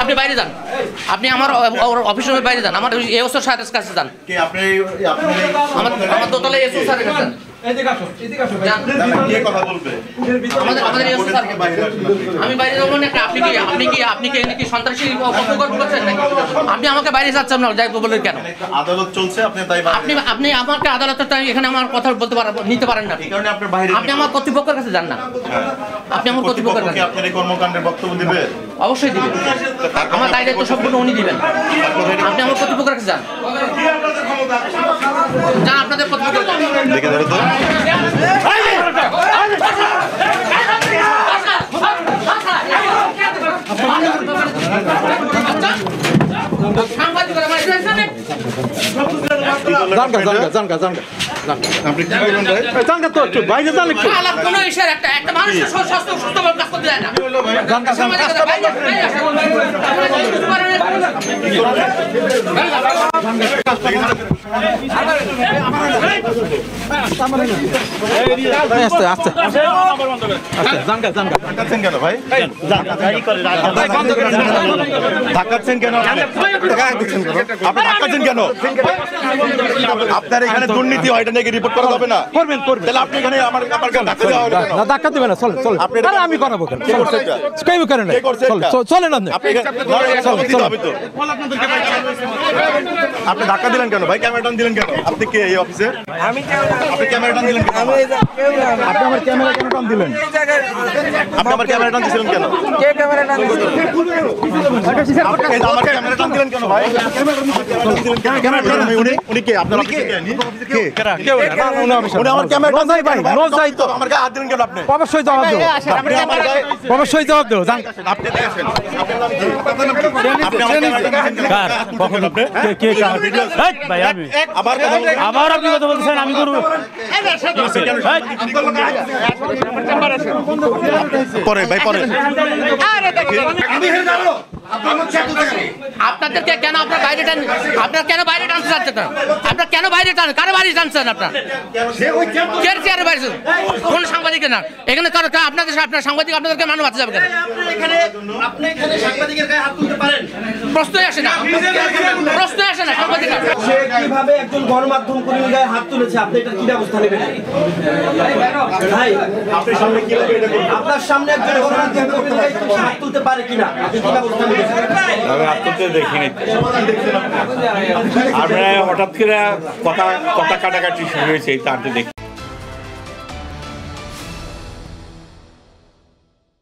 আপনি বাইরে যান, আপনি আমার অফিসের বাইরে যান, আমার এসও স্যারের কাছে যান, আমার দোতলায় এসও স্যারের কাছে যান। আমি বাইরে যাবো না, আপনি কি সন্ত্রাসী করছেন নাকি? আপনি আমাকে বাইরে যাচ্ছেন না যাই বলে কেন? আদালত চলছে, আপনি আমাকে আদালতে এখানে আমার কথা বলতে নিতে পারেন না। আপনি আমার কর্তৃপক্ষের কাছে যান না, আপনি আমার কর্তৃপক্ষের কাছে। আপনার এই কর্মকাণ্ডের বক্তব্য দিবেন? অবশ্যই দিবেন, আমার দায়িত্ব সম্পূর্ণ উনি দিবেন। আপনি আমার কর্তৃপক্ষের কাছে যান, যান আপনাদের কর্তৃপক্ষের কাছে। দেখে ধরো তো আপনি কি বলবেন ভাই? জানকা তো একটু বাইরে যান একটু। কোনো ইশার একটা মানুষের সুস্থভাবে কাজ করতে যায় না। আস্তে আস্তে জানকা জানকা ধাক্কাচ্ছেন কেন ভাই? ধাক্কাচ্ছেন কেন? আপনি ধাক্কাচ্ছেন কেন? আপনার এখানে দুর্নীতি হয়, এটা নাকি রিপোর্ট করা হবে না? করবেন করবেন। তাহলে আপনি এখানে আমার ধাক্কা দেওয়া হবে কেন? না ধাক্কা দিবেন না, চল চল। আরে আমি করাবো কেন? কে করছে এটা? কেউ করেন না। কে করছে এটা? চলেন আপনি। আপনি এখানে দিতে হবে তো। আপনি ধাক্কা দিলেন কেন ভাই? ক্যামেরা টান দিলেন কেন? আপনি কে এই অফিসের? আপনি ক্যামেরা টান দিলেন কেন? আপনি আমার ক্যামেরা কেন টান দিলেন? আপনি আমার ক্যামেরা টান দিলেন কেন? কে ক্যামেরা টান দিছে? আপনি আমার ক্যামেরা টান দিলেন কেন ভাই? ক্যামেরা টান উনি কে? আপনার অফিসে কে? কেউ না, উনি অফিসার। উনি আমার ক্যামেরা টান ভাই নো যাই তো। আমার গায়ে হাত দিলেন কেন আপনি? অবশ্যই জবাব দেব, আপনি আমার গায়ে অবশ্যই জবাব দেব। জান আপনি দেখেন আপনার নাম কি? আপনি আমার ক্যামেরা টান দিলেন কেন? কখন আপনি কে ভাই আমি আবার আবার আপনি কথা বলছেন আমি করব। পরে ভাই পরে আপনাদেরকে কেন আপনার বাইরে টান, আপনার কেন বাইরে টানতে চাচ্ছেন? আপনার কেন বাইরে টান, কারো বাইরে টানছেন? আপনার কে চেয়ারে বাইরে? কোন সাংবাদিক না এখানে? আপনাদের আপনার সাংবাদিক আপনাদেরকে মানুষ বাঁচা যাবে কেন? আপনি এখানে সাংবাদিকের গায়ে হাত তুলতে পারেন? প্রশ্নই আসে না, প্রশ্নই আসে না। সাংবাদিক সে কিভাবে একজন গণমাধ্যম কর্মীর গায়ে হাত তুলেছে, আপনি এটা কি ব্যবস্থা নেবেন? ভাই আপনার সামনে কি হবে এটা বলুন। আপনার সামনে একজন গণমাধ্যম কর্মীর গায়ে হাত তুলতে পারে কিনা, আপনি কি ব্যবস্থা নেবেন? আমি আত্মতে দেখিনি। আমরা হঠাৎ করে কথা কাটাকাটি শুরু হয়েছে, এই তার দেখি।